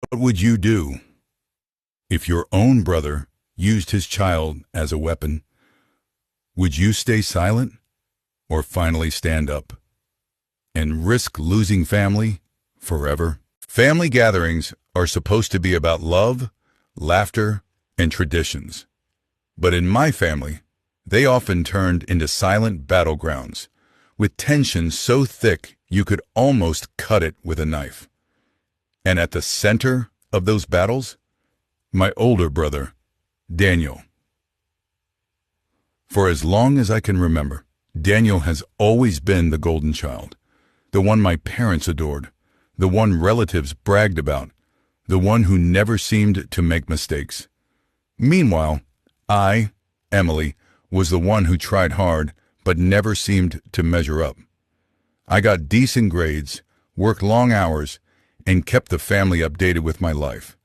What would you do if your own brother used his child as a weapon? Would you stay silent or finally stand up and risk losing family forever? Family gatherings are supposed to be about love, laughter, and traditions. But in my family, they often turned into silent battlegrounds, with tension so thick you could almost cut it with a knife. And at the center of those battles, my older brother, Daniel. For as long as I can remember, Daniel has always been the golden child, the one my parents adored, the one relatives bragged about, the one who never seemed to make mistakes. Meanwhile, I, Emily, was the one who tried hard but never seemed to measure up. I got decent grades, worked long hours, and kept the family updated with my life.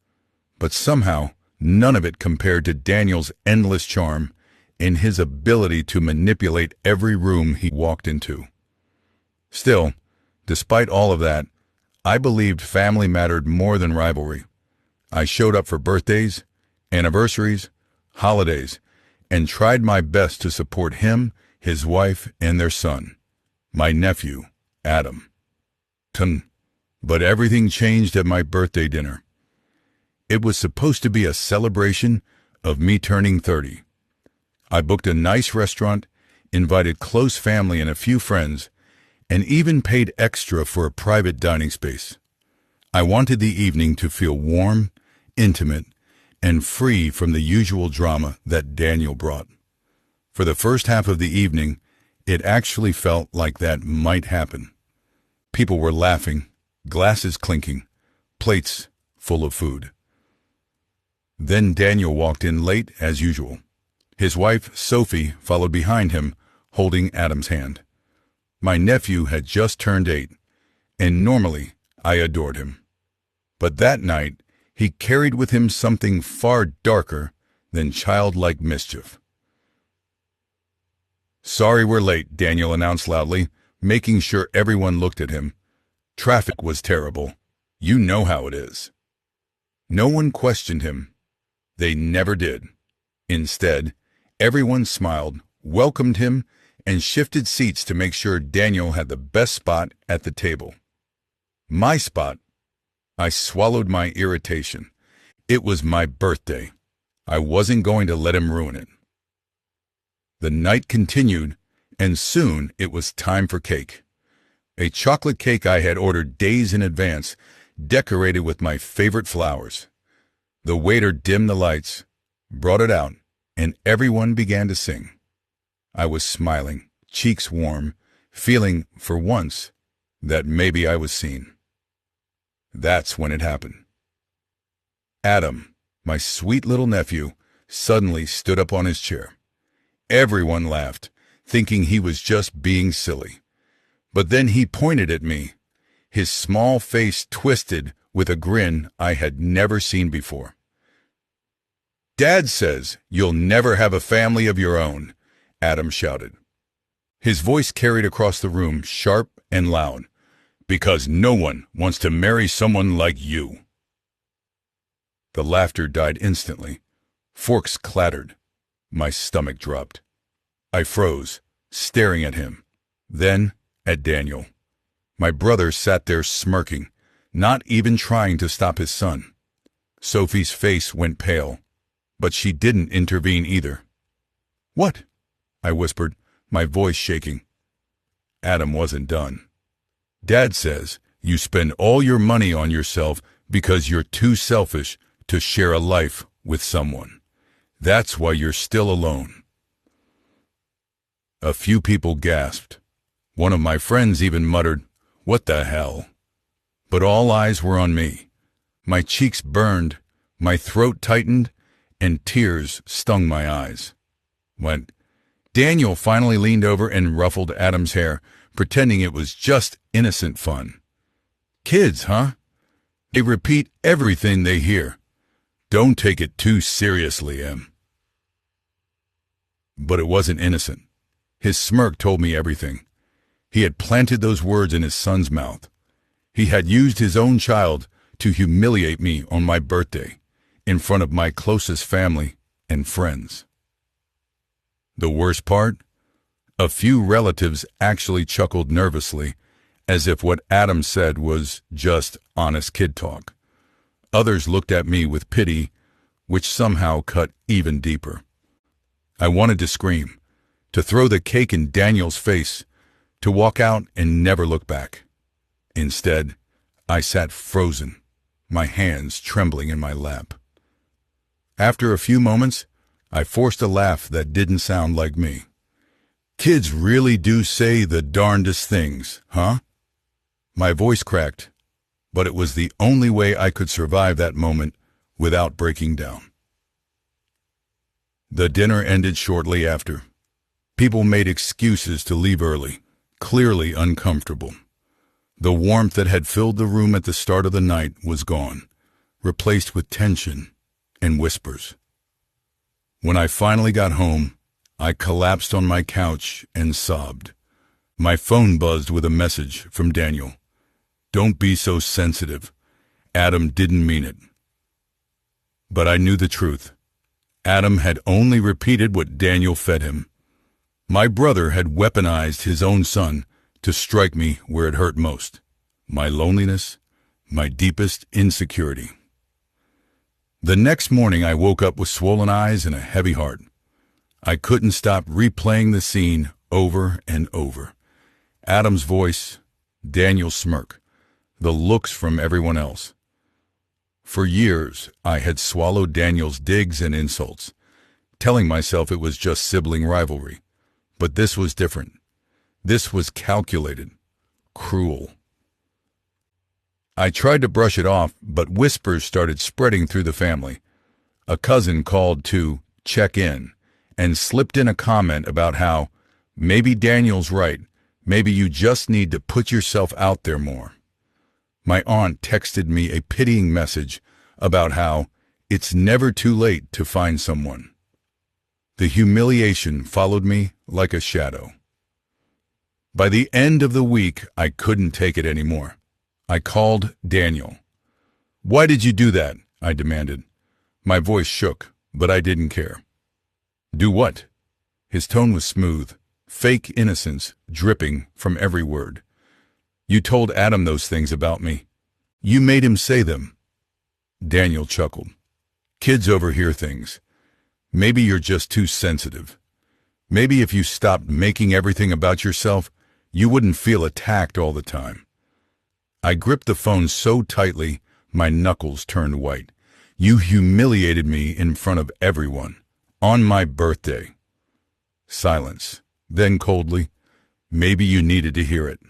But somehow, none of it compared to Daniel's endless charm and his ability to manipulate every room he walked into. Still, despite all of that, I believed family mattered more than rivalry. I showed up for birthdays, anniversaries, holidays, and tried my best to support him, his wife, and their son, my nephew, Adam. But everything changed at my birthday dinner. It was supposed to be a celebration of me turning 30. I booked a nice restaurant, invited close family and a few friends, and even paid extra for a private dining space. I wanted the evening to feel warm, intimate, and free from the usual drama that Daniel brought. For the first half of the evening, it actually felt like that might happen. People were laughing, glasses clinking, plates full of food. Then Daniel walked in late as usual. His wife, Sophie, followed behind him, holding Adam's hand. My nephew had just turned 8, and normally I adored him. But that night, he carried with him something far darker than childlike mischief. "Sorry we're late," Daniel announced loudly, making sure everyone looked at him. "Traffic was terrible. You know how it is." No one questioned him. They never did. Instead, everyone smiled, welcomed him, and shifted seats to make sure Daniel had the best spot at the table. My spot. I swallowed my irritation. It was my birthday. I wasn't going to let him ruin it. The night continued, and soon it was time for cake. A chocolate cake I had ordered days in advance, decorated with my favorite flowers. The waiter dimmed the lights, brought it out, and everyone began to sing. I was smiling, cheeks warm, feeling, for once, that maybe I was seen. That's when it happened. Adam, my sweet little nephew, suddenly stood up on his chair. Everyone laughed, thinking he was just being silly. But then he pointed at me, his small face twisted with a grin I had never seen before. "Dad says you'll never have a family of your own," Adam shouted. His voice carried across the room, sharp and loud, "because no one wants to marry someone like you." The laughter died instantly. Forks clattered. My stomach dropped. I froze, staring at him, then at Daniel. My brother sat there smirking, not even trying to stop his son. Sophie's face went pale, but she didn't intervene either. "What?" I whispered, my voice shaking. Adam wasn't done. "Dad says you spend all your money on yourself because you're too selfish to share a life with someone. That's why you're still alone." A few people gasped. One of my friends even muttered, "What the hell?" But all eyes were on me. My cheeks burned, my throat tightened, and tears stung my eyes. When Daniel finally leaned over and ruffled Adam's hair, pretending it was just innocent fun. "Kids, huh? They repeat everything they hear. Don't take it too seriously, Em." But it wasn't innocent. His smirk told me everything. He had planted those words in his son's mouth. He had used his own child to humiliate me on my birthday, in front of my closest family and friends. The worst part? A few relatives actually chuckled nervously, as if what Adam said was just honest kid talk. Others looked at me with pity, which somehow cut even deeper. I wanted to scream, to throw the cake in Daniel's face, to walk out and never look back. Instead, I sat frozen, my hands trembling in my lap. After a few moments, I forced a laugh that didn't sound like me. Kids really do say the darndest things, huh? My voice cracked, but it was the only way I could survive that moment without breaking down. The dinner ended shortly after. People made excuses to leave early, clearly uncomfortable. The warmth that had filled the room at the start of the night was gone, replaced with tension and whispers. When I finally got home, I collapsed on my couch and sobbed. My phone buzzed with a message from Daniel. "Don't be so sensitive. Adam didn't mean it." But I knew the truth. Adam had only repeated what Daniel fed him. My brother had weaponized his own son to strike me where it hurt most, my loneliness, my deepest insecurity. The next morning I woke up with swollen eyes and a heavy heart. I couldn't stop replaying the scene over and over. Adam's voice, Daniel's smirk, the looks from everyone else. For years, I had swallowed Daniel's digs and insults, telling myself it was just sibling rivalry. But this was different. This was calculated, cruel. I tried to brush it off, but whispers started spreading through the family. A cousin called to check in and slipped in a comment about how, maybe Daniel's right, maybe you just need to put yourself out there more. My aunt texted me a pitying message about how it's never too late to find someone. The humiliation followed me like a shadow. By the end of the week, I couldn't take it anymore. I called Daniel. "Why did you do that?" I demanded. My voice shook, but I didn't care. "Do what?" His tone was smooth, fake innocence dripping from every word. "You told Adam those things about me. You made him say them." Daniel chuckled. "Kids overhear things. Maybe you're just too sensitive. Maybe if you stopped making everything about yourself, you wouldn't feel attacked all the time." I gripped the phone so tightly, my knuckles turned white. "You humiliated me in front of everyone, on my birthday." Silence. Then coldly, "Maybe you needed to hear it."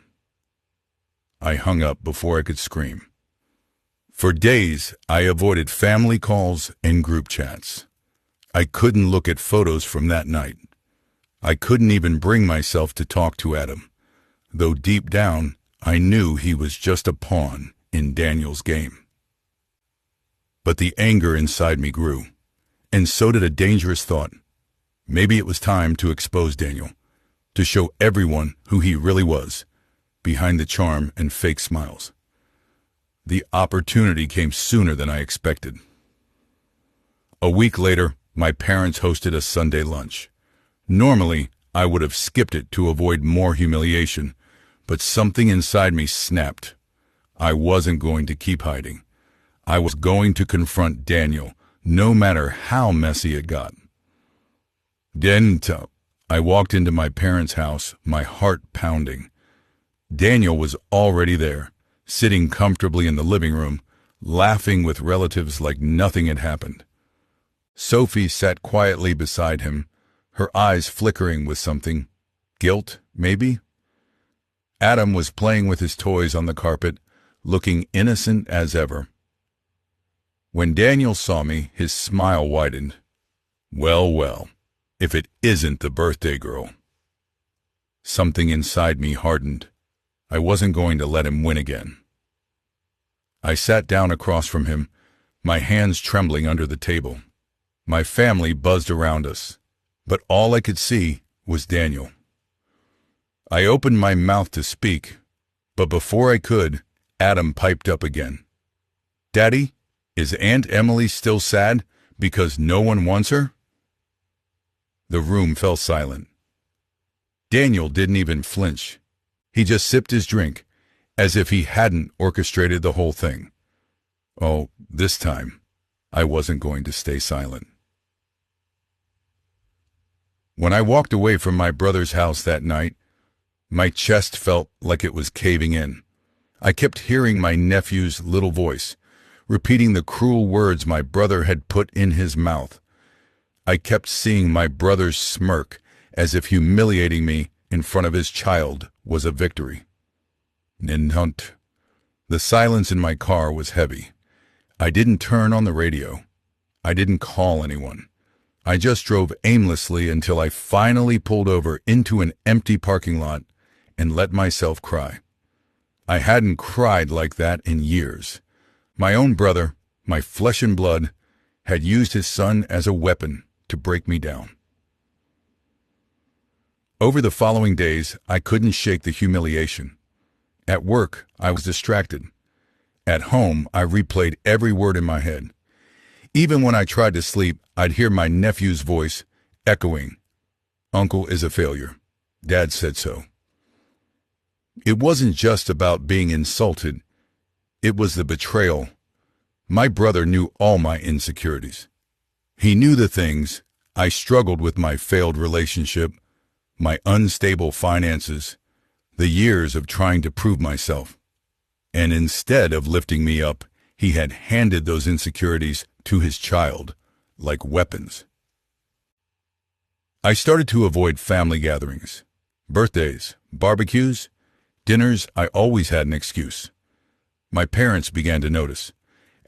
I hung up before I could scream. For days, I avoided family calls and group chats. I couldn't look at photos from that night. I couldn't even bring myself to talk to Adam, though deep down, I knew he was just a pawn in Daniel's game. But the anger inside me grew, and so did a dangerous thought. Maybe it was time to expose Daniel, to show everyone who he really was, behind the charm and fake smiles. The opportunity came sooner than I expected. A week later, my parents hosted a Sunday lunch. Normally, I would have skipped it to avoid more humiliation, but something inside me snapped. I wasn't going to keep hiding. I was going to confront Daniel, no matter how messy it got. Then I walked into my parents' house, my heart pounding. Daniel was already there, sitting comfortably in the living room, laughing with relatives like nothing had happened. Sophie sat quietly beside him, her eyes flickering with something. Guilt, maybe? Adam was playing with his toys on the carpet, looking innocent as ever. When Daniel saw me, his smile widened. Well, well, if it isn't the birthday girl. Something inside me hardened. I wasn't going to let him win again. I sat down across from him, my hands trembling under the table. My family buzzed around us, but all I could see was Daniel. I opened my mouth to speak, but before I could, Adam piped up again. Daddy, is Aunt Emily still sad because no one wants her? The room fell silent. Daniel didn't even flinch. He just sipped his drink, as if he hadn't orchestrated the whole thing. Oh, this time, I wasn't going to stay silent. When I walked away from my brother's house that night, my chest felt like it was caving in. I kept hearing my nephew's little voice, repeating the cruel words my brother had put in his mouth. I kept seeing my brother's smirk, as if humiliating me in front of his child was a victory. Ninhunt. The silence in my car was heavy. I didn't turn on the radio. I didn't call anyone. I just drove aimlessly until I finally pulled over into an empty parking lot and let myself cry. I hadn't cried like that in years. My own brother, my flesh and blood, had used his son as a weapon to break me down. Over the following days, I couldn't shake the humiliation. At work, I was distracted. At home, I replayed every word in my head. Even when I tried to sleep, I'd hear my nephew's voice echoing, "Uncle is a failure. Dad said so." It wasn't just about being insulted. It was the betrayal. My brother knew all my insecurities. He knew the things I struggled with: my failed relationship, my unstable finances, the years of trying to prove myself. And instead of lifting me up, he had handed those insecurities to his child like weapons. I started to avoid family gatherings, birthdays, barbecues, dinners. I always had an excuse. My parents began to notice,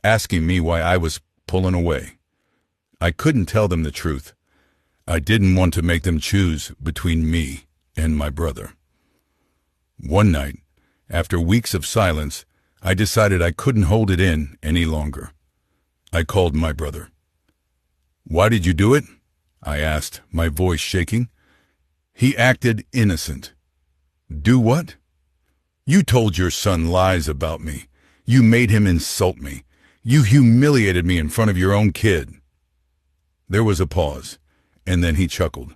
asking me why I was pulling away. I couldn't tell them the truth. I didn't want to make them choose between me and my brother. One night, after weeks of silence, I decided I couldn't hold it in any longer. I called my brother. "Why did you do it?" I asked, my voice shaking. He acted innocent. "Do what?" "You told your son lies about me. You made him insult me. You humiliated me in front of your own kid." There was a pause, and then he chuckled.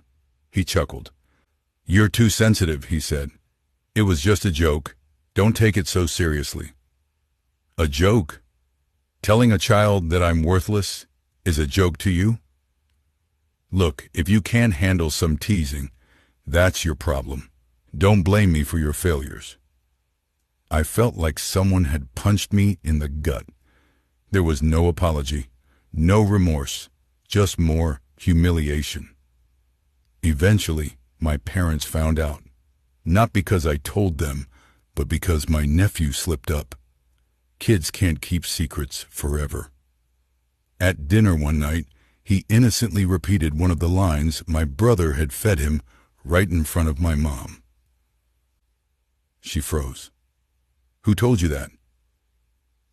"You're too sensitive," he said. "It was just a joke. Don't take it so seriously." A joke? Telling a child that I'm worthless is a joke to you? Look, if you can't handle some teasing, that's your problem. Don't blame me for your failures. I felt like someone had punched me in the gut. There was no apology, no remorse, just more humiliation. Eventually, my parents found out, not because I told them, but because my nephew slipped up. Kids can't keep secrets forever. At dinner one night, he innocently repeated one of the lines my brother had fed him right in front of my mom. She froze. "Who told you that?"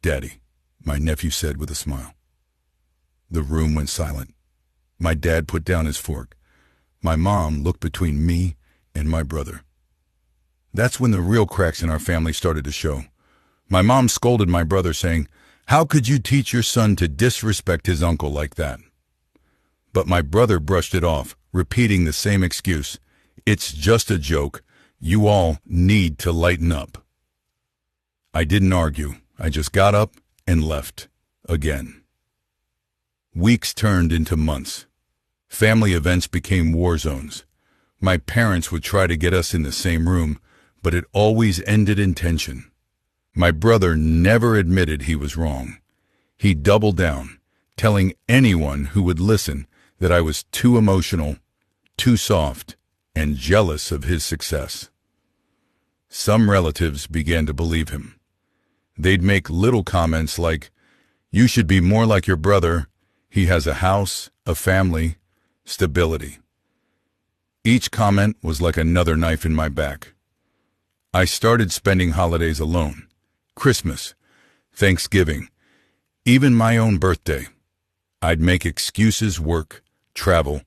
"Daddy," my nephew said with a smile. The room went silent. My dad put down his fork. My mom looked between me and my brother. That's when the real cracks in our family started to show. My mom scolded my brother, saying, "How could you teach your son to disrespect his uncle like that?" But my brother brushed it off, repeating the same excuse. "It's just a joke. You all need to lighten up." I didn't argue. I just got up and left again. Weeks turned into months. Family events became war zones. My parents would try to get us in the same room, but it always ended in tension. My brother never admitted he was wrong. He doubled down, telling anyone who would listen that I was too emotional, too soft, and jealous of his success. Some relatives began to believe him. They'd make little comments like, "You should be more like your brother. He has a house, a family, stability." Each comment was like another knife in my back. I started spending holidays alone. Christmas, Thanksgiving, even my own birthday. I'd make excuses, work, travel,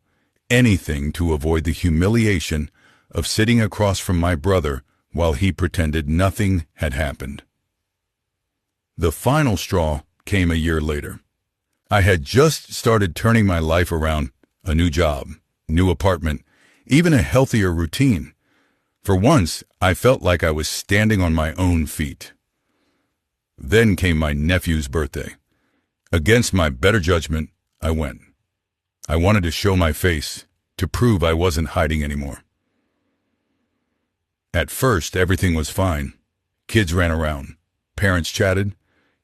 anything to avoid the humiliation of sitting across from my brother while he pretended nothing had happened. The final straw came a year later. I had just started turning my life around, a new job, new apartment, even a healthier routine. For once, I felt like I was standing on my own feet. Then came my nephew's birthday. Against my better judgment, I went. I wanted to show my face, to prove I wasn't hiding anymore. At first, everything was fine. Kids ran around. Parents chatted.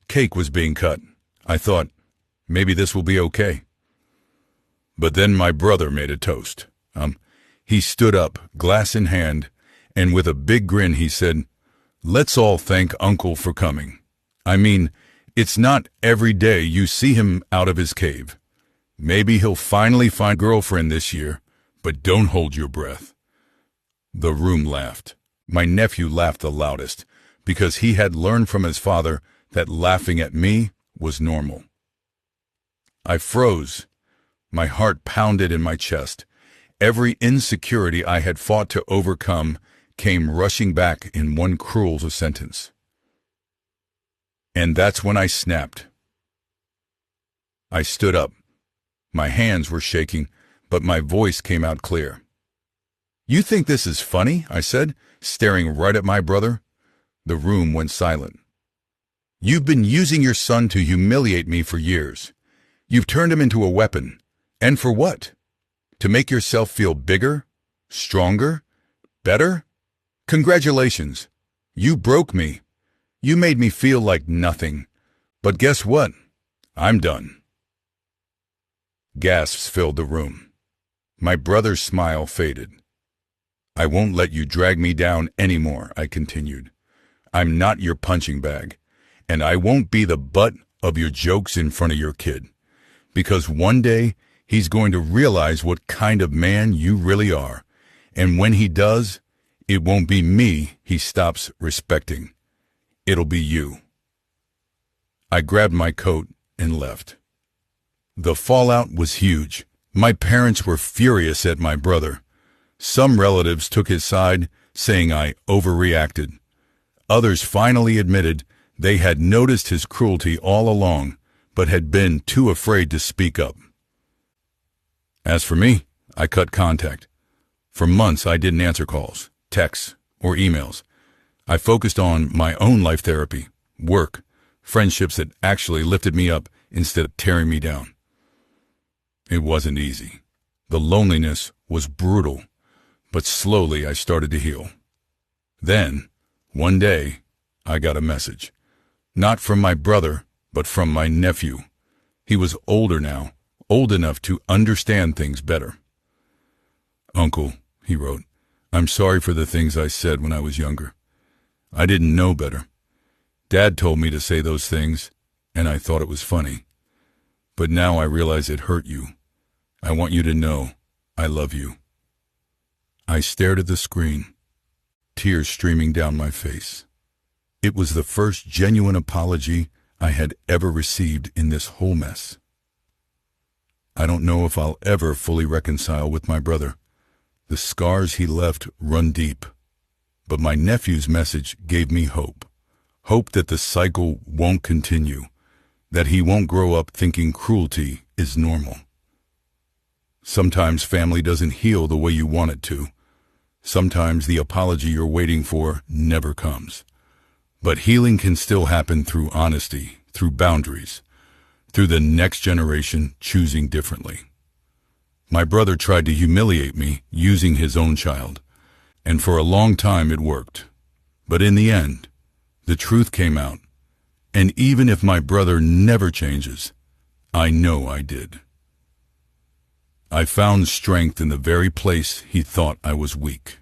Cake was being cut. I thought, maybe this will be okay. But then my brother made a toast. He stood up, glass in hand, and with a big grin he said, "Let's all thank Uncle for coming. I mean, it's not every day you see him out of his cave. Maybe he'll finally find a girlfriend this year, but don't hold your breath." The room laughed. My nephew laughed the loudest, because he had learned from his father that laughing at me was normal. I froze. My heart pounded in my chest. Every insecurity I had fought to overcome came rushing back in one cruel sentence. And that's when I snapped. I stood up. My hands were shaking, but my voice came out clear. "You think this is funny?" I said, staring right at my brother. The room went silent. "You've been using your son to humiliate me for years. You've turned him into a weapon. And for what? To make yourself feel bigger, stronger, better? Congratulations. You broke me. You made me feel like nothing. But guess what? I'm done." Gasps filled the room. My brother's smile faded. "I won't let you drag me down anymore," I continued. "I'm not your punching bag, and I won't be the butt of your jokes in front of your kid. Because one day, he's going to realize what kind of man you really are, and when he does, it won't be me he stops respecting. It'll be you." I grabbed my coat and left. The fallout was huge. My parents were furious at my brother. Some relatives took his side, saying I overreacted. Others finally admitted they had noticed his cruelty all along, but had been too afraid to speak up. As for me, I cut contact. For months, I didn't answer calls, texts, or emails. I focused on my own life therapy, work, friendships that actually lifted me up instead of tearing me down. It wasn't easy. The loneliness was brutal, but slowly I started to heal. Then, one day, I got a message. Not from my brother, but from my nephew. He was older now, old enough to understand things better. "Uncle," he wrote, "I'm sorry for the things I said when I was younger. I didn't know better. Dad told me to say those things, and I thought it was funny. But now I realize it hurt you. I want you to know I love you." I stared at the screen, tears streaming down my face. It was the first genuine apology I had ever received in this whole mess. I don't know if I'll ever fully reconcile with my brother. The scars he left run deep. But my nephew's message gave me hope. Hope that the cycle won't continue, that he won't grow up thinking cruelty is normal. Sometimes family doesn't heal the way you want it to. Sometimes the apology you're waiting for never comes. But healing can still happen through honesty, through boundaries, through the next generation choosing differently. My brother tried to humiliate me using his own child, and for a long time it worked. But in the end, the truth came out, and even if my brother never changes, I know I did. I found strength in the very place he thought I was weak.